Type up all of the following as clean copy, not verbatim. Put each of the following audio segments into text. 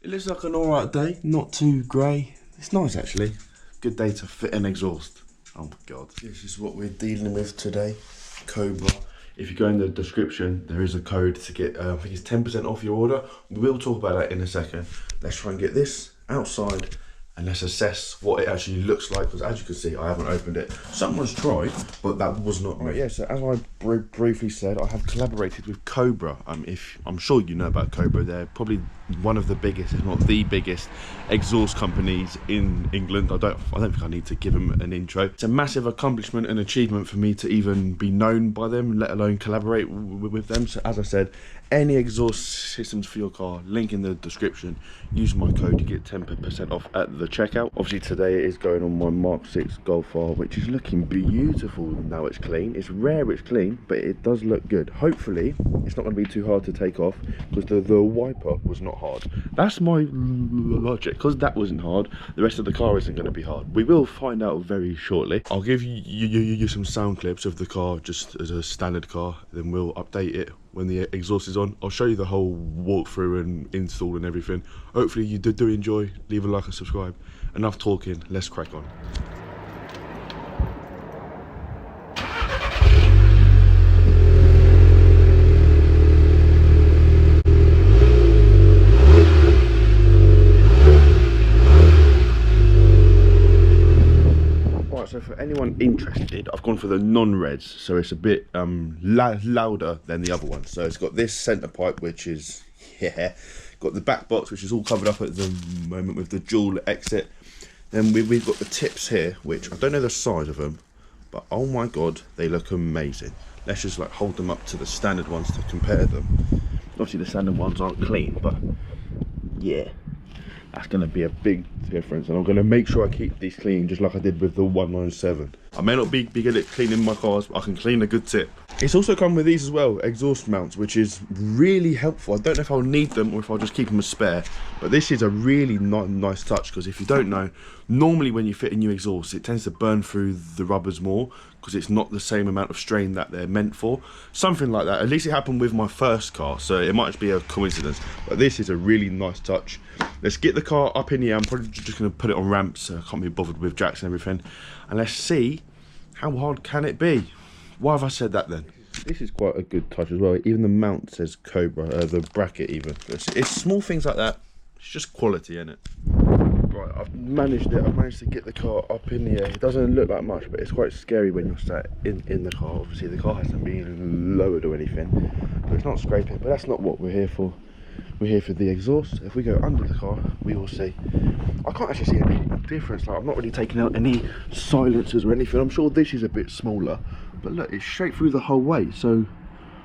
It looks like an alright day, not too grey. It's nice actually. Good day to fit an exhaust. Oh my god. This is what we're dealing with today. COBRA. If you go in the description, there is a code to get, I think it's 10% off your order. We will talk about that in a second. Let's try and get this outside and let's assess what it actually looks like, because as you can see, I haven't opened it. Someone's tried, but that was not me. Right, yeah, so as I briefly said, I have collaborated with COBRA. I'm sure you know about COBRA. They're probably one of the biggest, if not the biggest, exhaust companies in England. I don't think I need to give them an intro. It's a massive accomplishment and achievement for me to even be known by them, let alone collaborate with them. So as I said, any exhaust systems for your car, link in the description. Use my code to get 10% off at the checkout. Obviously today it is going on my MK6 Golf R, which is looking beautiful now it's clean. It's rare it's clean, but it does look good. Hopefully it's not going to be too hard to take off, because the wiper was not hard. That's my logic. Because that wasn't hard, the rest of the car isn't going to be hard. We will find out very shortly. I'll give you some sound clips of the car just as a standard car, then we'll update it when the exhaust is on. I'll show you the whole walkthrough and install and everything. Hopefully you do enjoy. Leave a like and subscribe. Enough talking, let's crack on. So for anyone interested, I've gone for the non-reds, so it's a bit louder than the other one. So it's got this centre pipe, which is, yeah, got the back box, which is all covered up at the moment with the dual exit. Then we've got the tips here, which I don't know the size of them, but oh my god, they look amazing. Let's just like hold them up to the standard ones to compare them. Obviously the standard ones aren't clean, but yeah, that's going to be a big difference, and I'm going to make sure I keep these clean just like I did with the 197. I may not be good at cleaning my cars, but I can clean a good tip. It's also come with these as well, exhaust mounts, which is really helpful. I don't know if I'll need them or if I'll just keep them as spare, but this is a really nice touch, because if you don't know, normally when you fit a new exhaust, it tends to burn through the rubbers more, because it's not the same amount of strain that they're meant for. Something like that. At least it happened with my first car, so it might just be a coincidence, but this is a really nice touch. Let's get the car up in the air. I'm probably just going to put it on ramps, so I can't be bothered with jacks and everything, and let's see how hard can it be. Why have I said that then? This is quite a good touch as well. Even the mount says COBRA, the bracket even. It's small things like that. It's just quality, isn't it? Right, I've managed it. I've managed to get the car up in the air. It doesn't look like much, but it's quite scary when you're sat in the car. Obviously the car hasn't been lowered or anything, but it's not scraping. But that's not what we're here for. We're here for the exhaust. If we go under the car, we will see. I can't actually see any difference. Like, I've not really taken out any silencers or anything. I'm sure this is a bit smaller, but look, it's straight through the whole way. So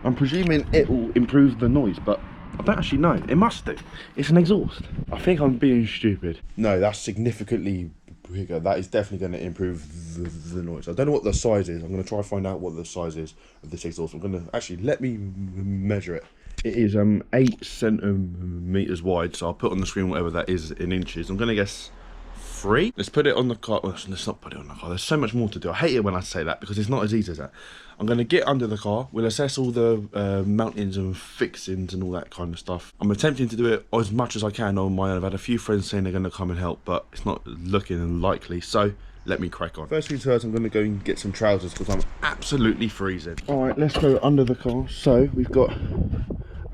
I'm presuming it will improve the noise, but I don't actually know. It must do. It's an exhaust. I think I'm being stupid. No, that's significantly bigger. That is definitely going to improve the noise. I don't know what the size is. I'm going to try and find out what the size is of this exhaust. I'm going to actually, let me measure it. It is 8 centimeters wide, so I'll put on the screen whatever that is in inches. I'm going to guess 3. Let's put it on the car. Well, let's not put it on the car. There's so much more to do. I hate it when I say that, because it's not as easy as that. I'm going to get under the car. We'll assess all the mountings and fixings and all that kind of stuff. I'm attempting to do it as much as I can on my own. I've had a few friends saying they're going to come and help, but it's not looking likely. So let me crack on. First things first, I'm going to go and get some trousers, because I'm absolutely freezing. All right, let's go under the car. So we've got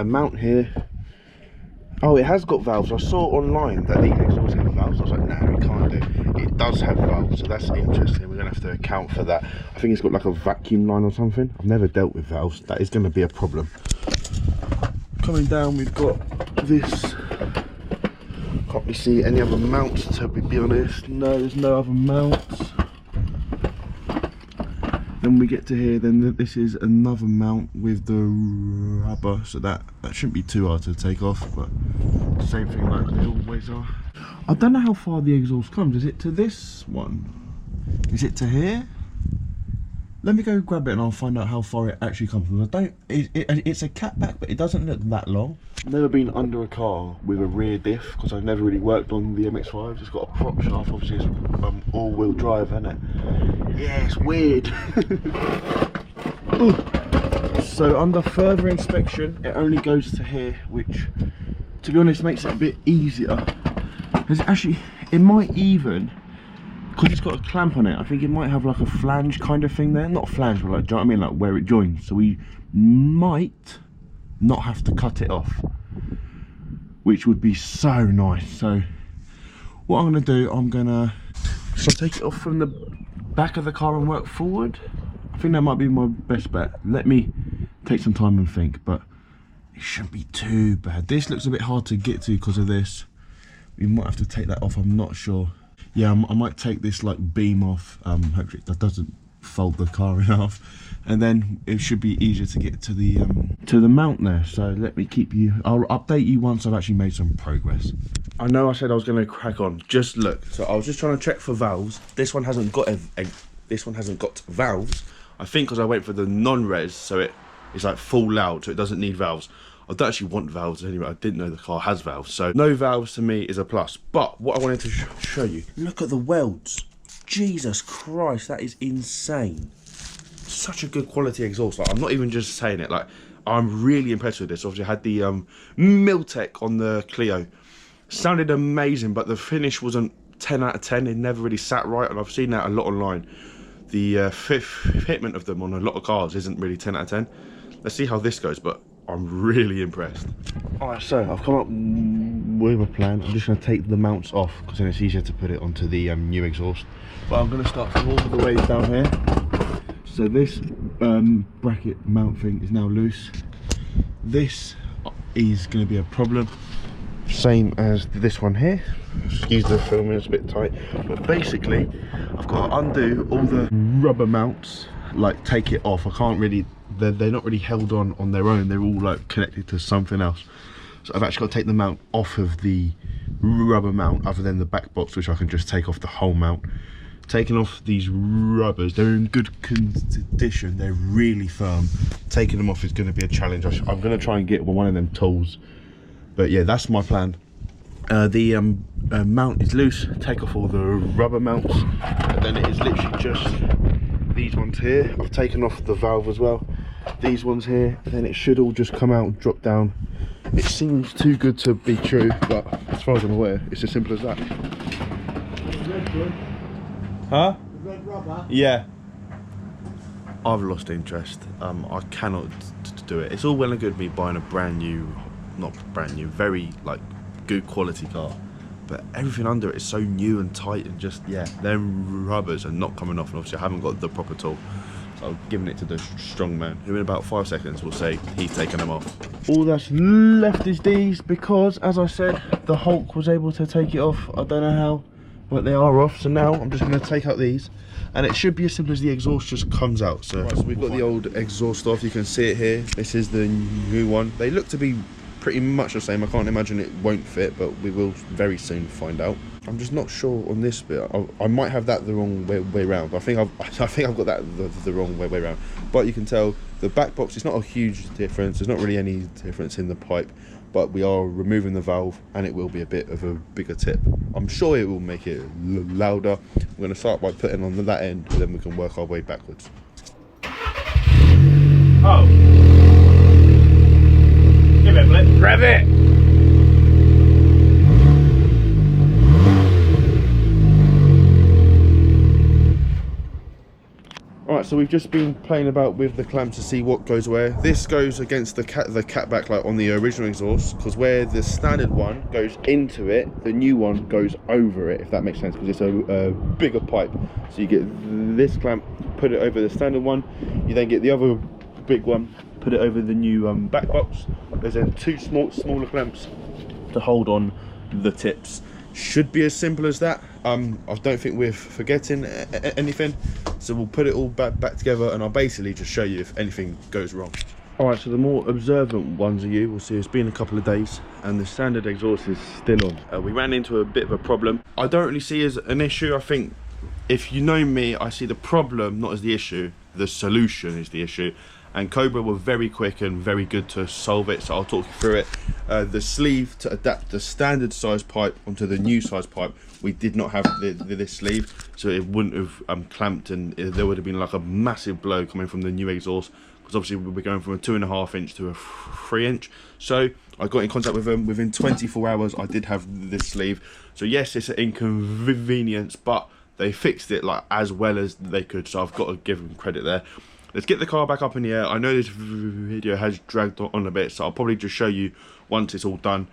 a mount here. Oh, it has got valves. I saw online that these exhausts have valves. I was like, no, it can't do. It does have valves, so that's interesting. We're going to have to account for that. I think it's got like a vacuum line or something. I've never dealt with valves. That is going to be a problem. Coming down, we've got this. Can't really see any other mounts, to be honest. No, there's no other mounts. Then we get to here, then this is another mount with the rubber, so that shouldn't be too hard to take off, but same thing like they always are. I don't know how far the exhaust comes. Is it to this one? Is it to here? Let me go grab it and I'll find out how far it actually comes from. It's a catback, but it doesn't look that long. I've never been under a car with a rear diff, because I've never really worked on the MX5. It's got a prop shaft, obviously it's all-wheel drive, isn't it? Yeah, it's weird. So under further inspection, it only goes to here, which to be honest, makes it a bit easier. Because actually, it might even, because it's got a clamp on it, I think it might have like a flange kind of thing there. Not a flange, but like, do you know what I mean? Like where it joins. So we might not have to cut it off, which would be so nice. So what I'm going to do, I'm going to take it off from the back of the car and work forward. I think that might be my best bet. Let me take some time and think, but it shouldn't be too bad. This looks a bit hard to get to because of this. We might have to take that off, I'm not sure. Yeah, I might take this like beam off, hopefully that doesn't fold the car in half, and then it should be easier to get to the mount there. So let me keep you, I'll update you once I've actually made some progress. I know I said I was going to crack on, just look. So I was just trying to check for valves. This one hasn't got this one hasn't got valves. I think because I went for the non-res, so it's like full loud, so it doesn't need valves. I don't actually want valves anyway. I didn't know the car has valves, so no valves to me is a plus. But what I wanted to show you, look at the welds. Jesus Christ, that is insane. Such a good quality exhaust. Like, I'm not even just saying it. Like, I'm really impressed with this. Obviously, I had the Miltech on the Clio. Sounded amazing, but the finish wasn't 10 out of 10. It never really sat right, and I've seen that a lot online. The fitment of them on a lot of cars isn't really 10 out of 10. Let's see how this goes, but I'm really impressed. Alright, so I've come up with a plan. I'm just going to take the mounts off because then it's easier to put it onto the new exhaust. But I'm going to start from all the way down here. So this bracket mount thing is now loose. This is going to be a problem. Same as this one here. Excuse the filming, it's a bit tight. But basically, I've got to undo all the rubber mounts, like take it off. I can't really, they're not really held on their own. They're all like connected to something else. So I've actually got to take the mount off of the rubber mount, other than the back box, which I can just take off the whole mount. Taking off these rubbers, they're in good condition, they're really firm. Taking them off is going to be a challenge. I'm going to try and get one of them tools. But yeah, that's my plan. The mount is loose, take off all the rubber mounts, and then it is literally just these ones here. I've taken off the valve as well. These ones here, and then it should all just come out and drop down. It seems too good to be true, but as far as I'm aware, it's as simple as that. Huh? Red rubber? Yeah. I've lost interest. I cannot do it. It's all well and good me buying a brand new, not brand new, very like good quality car, but everything under it is so new and tight, and just, yeah, them rubbers are not coming off, and obviously I haven't got the proper tool. So I'm giving it to the strong man, who in about 5 seconds will say he's taken them off. All that's left is these, because as I said, the Hulk was able to take it off. I don't know how, but they are off. So now I'm just going to take out these, and it should be as simple as the exhaust just comes out. So, right, so we've got the old exhaust off. You can see it here. This is the new one. They look to be pretty much the same. I can't imagine it won't fit, but we will very soon find out. I'm just not sure on this bit. I might have that the wrong way round. I think I've got that the wrong way round. But you can tell the back box, it's not a huge difference. There's not really any difference in the pipe, but we are removing the valve, and it will be a bit of a bigger tip. I'm sure it will make it louder. We're going to start by putting on that end, and then we can work our way backwards. Oh. Give it a blip. Rev it! Alright, so we've just been playing about with the clamp to see what goes where. This goes against the cat backlight on the original exhaust, because where the standard one goes into it, the new one goes over it, if that makes sense, because it's a bigger pipe. So you get this clamp, put it over the standard one, you then get the other big one, put it over the new back box. There's then two smaller clamps to hold on the tips. Should be as simple as that. I don't think we're forgetting anything, so we'll put it all back together, and I'll basically just show you if anything goes wrong. Alright, so the more observant ones of you will see it's been a couple of days and the standard exhaust is still on. We ran into a bit of a problem. I don't really see it as an issue. I think if you know me, I see the problem not as the issue, the solution is the issue. And COBRA were very quick and very good to solve it, so I'll talk you through it. The sleeve to adapt the standard size pipe onto the new size pipe, we did not have this sleeve, so it wouldn't have clamped, and there would have been like a massive blow coming from the new exhaust, because obviously we're going from a 2.5 inch to a 3 inch. So I got in contact with them. Within 24 hours I did have this sleeve. So yes, it's an inconvenience, but they fixed it like as well as they could, so I've got to give them credit there. Let's get the car back up in the air. I know this video has dragged on a bit, so I'll probably just show you once it's all done.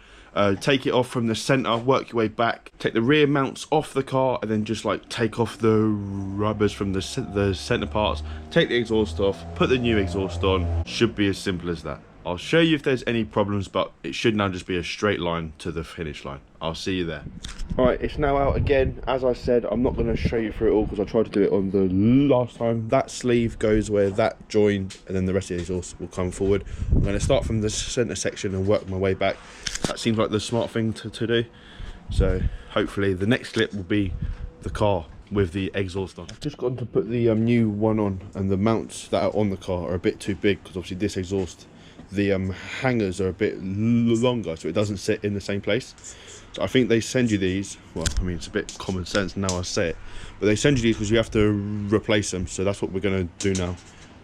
Take it off from the center, work your way back, take the rear mounts off the car, and then just like take off the rubbers from the center parts, take the exhaust off, put the new exhaust on. Should be as simple as that. I'll show you if there's any problems, but it should now just be a straight line to the finish line. I'll see you there. Alright, it's now out again. As I said, I'm not going to show you through it all because I tried to do it on the last time. That sleeve goes where that join, and then the rest of the exhaust will come forward. I'm going to start from the center section and work my way back. That seems like the smart thing to do. So hopefully the next clip will be the car with the exhaust on. I've just gotten to put the new one on, and the mounts that are on the car are a bit too big because obviously this exhaust, the hangers are a bit longer, so it doesn't sit in the same place. So I think they send you these, well, I mean, it's a bit common sense now I say it, but they send you these because you have to replace them. So that's what we're going to do now.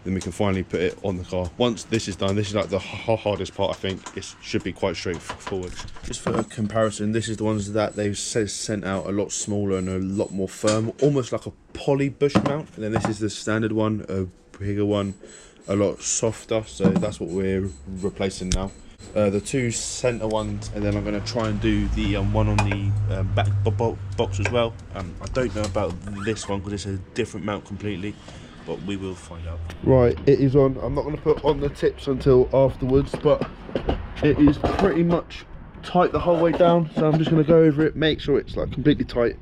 Then we can finally put it on the car. Once this is done, this is like the hardest part. I think it should be quite straightforward. Just for a comparison, this is the ones that they've sent out, a lot smaller and a lot more firm, almost like a poly bush mount. And then this is the standard one, a bigger one, a lot softer, so that's what we're replacing now. The two center ones, and then I'm going to try and do the one on the back box as well. I don't know about this one because it's a different mount completely, but we will find out. Right, it is on. I'm not going to put on the tips until afterwards, but it is pretty much tight the whole way down, so I'm just going to go over it, make sure it's like completely tight,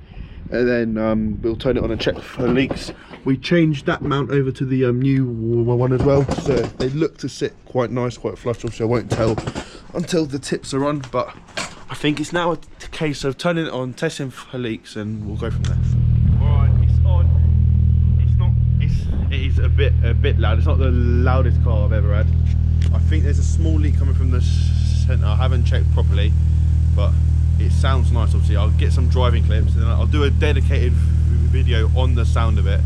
and then we'll turn it on and check for leaks. We changed that mount over to the new one as well, so they look to sit quite nice, quite flush. Obviously I won't tell until the tips are on, but I think it's now a case of turning it on, testing for leaks, and we'll go from there. Alright, it's on. It's not, it is a bit loud. It's not the loudest car I've ever had. I think there's a small leak coming from the centre. I haven't checked properly, but it sounds nice. Obviously I'll get some driving clips and then I'll do a dedicated video on the sound of it,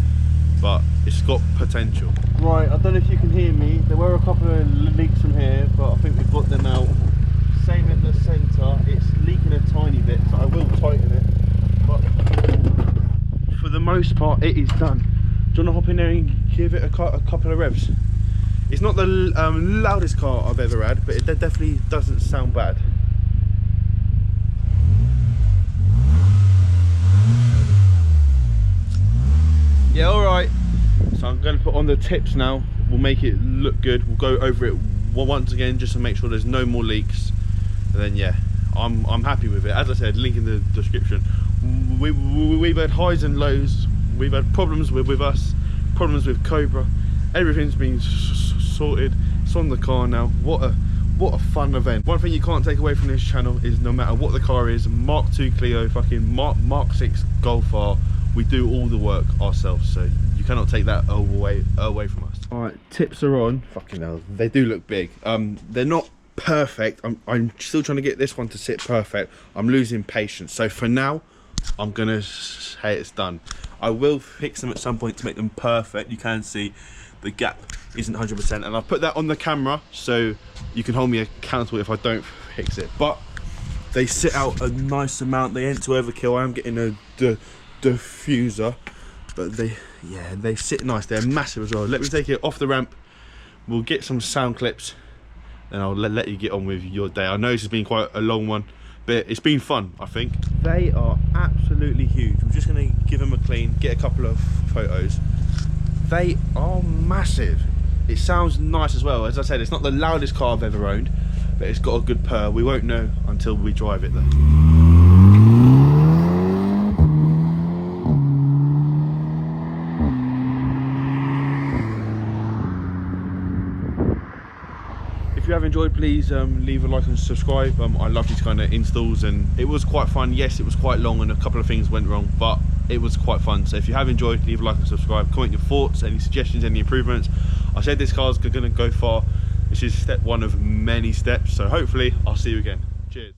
but it's got potential. Right, I don't know if you can hear me. There were a couple of leaks from here, but I think we've got them out. Same in the centre, it's leaking a tiny bit, so I will tighten it, but for the most part it is done. Do you want to hop in there and give it a couple of revs? It's not the loudest car I've ever had, but it definitely doesn't sound bad. Yeah, alright. So I'm going to put on the tips now. We'll make it look good. We'll go over it once again just to make sure there's no more leaks. And then yeah, I'm happy with it. As I said, link in the description. We've had highs and lows. We've had problems with us, problems with Cobra. Everything's been sorted. It's on the car now. What a fun event. One thing you can't take away from this channel is no matter what the car is, Mark II Clio, fucking Mark 6 Golf R, we do all the work ourselves, so you cannot take that away from us. Alright, tips are on. Fucking hell, they do look big. They're not perfect. I'm still trying to get this one to sit perfect. I'm losing patience, so for now I'm gonna say it's done. I will fix them at some point to make them perfect. You can see the gap isn't 100%, and I've put that on the camera so you can hold me accountable if I don't fix it, but they sit out a nice amount. They ain't too overkill. I am getting a diffuser, but they sit nice. They're massive as well. Let me take it off the ramp, we'll get some sound clips, and I'll let you get on with your day. I know this has been quite a long one, but it's been fun. I think they are absolutely huge. I'm just going to give them a clean, get a couple of photos. They are massive. It sounds nice as well. As I said, it's not the loudest car I've ever owned, but it's got a good purr. We won't know until we drive it though. If you have enjoyed, please leave a like and subscribe. I love these kind of installs, and it was quite fun. Yes, it was quite long and a couple of things went wrong, but it was quite fun. So if you have enjoyed, leave a like and subscribe. Comment your thoughts, any suggestions, any improvements. I said this car's going to go far. This is step one of many steps, so hopefully I'll see you again. Cheers.